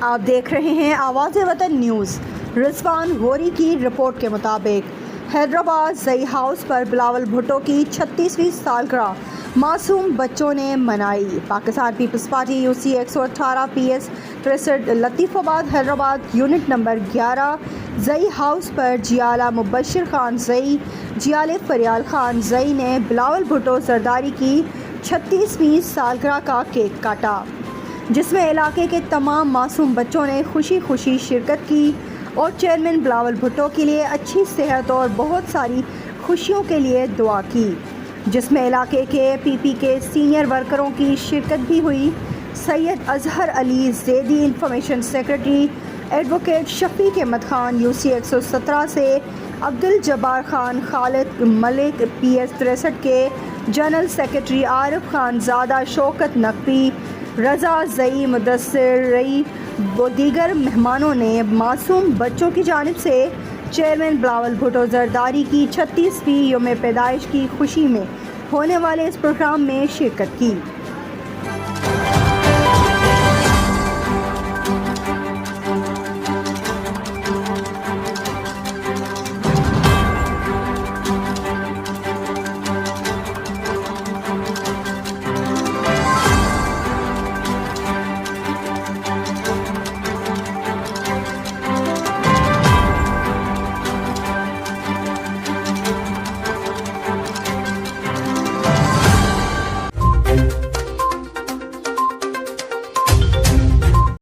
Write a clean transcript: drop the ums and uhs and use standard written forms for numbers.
आप देख रहे हैं आवाज़ वतन न्यूज़। रिजवान गौरी की रिपोर्ट के मुताबिक हैदराबाद जई हाउस पर बिलावल भुट्टो की 36वीं सालगिरह मासूम बच्चों ने मनाई। Pakistan Peoples Party UC 118 PS 63 Latifabad Hyderabad unit number 11 जई हाउस पर जियाला मुबशर खान जई, जियाले फरियाल खान जई ने बिलावल भुट्टो जरदारी की 36वीं सालगिरह का केक काटा, जिसमें इलाके के तमाम मासूम बच्चों ने खुशी खुशी शिरकत की और चेयरमैन बिलावल भुट्टो के लिए अच्छी सेहत और बहुत सारी खुशियों के लिए दुआ की, जिसमें इलाके के PP के सीनियर वर्करों की शिरकत भी हुई। Syed Azhar Ali Zaidi information secretary, advocate Shafiq Ahmed Khan UC 117 से, अब्दुल जब्बार खान, खालिद मलिक PS 63 के जनरल सेक्रेटरी, आरिफ खान ज़ादा, शौकत नकवी, रज़ा जई, मुदस्सिर रई व दीगर मेहमानों ने मासूम बच्चों की जानिब से चेयरमैन बिलावल भुट्टो जरदारी की 36वीं यौम पैदाइश की खुशी में होने वाले इस प्रोग्राम में शिरकत की।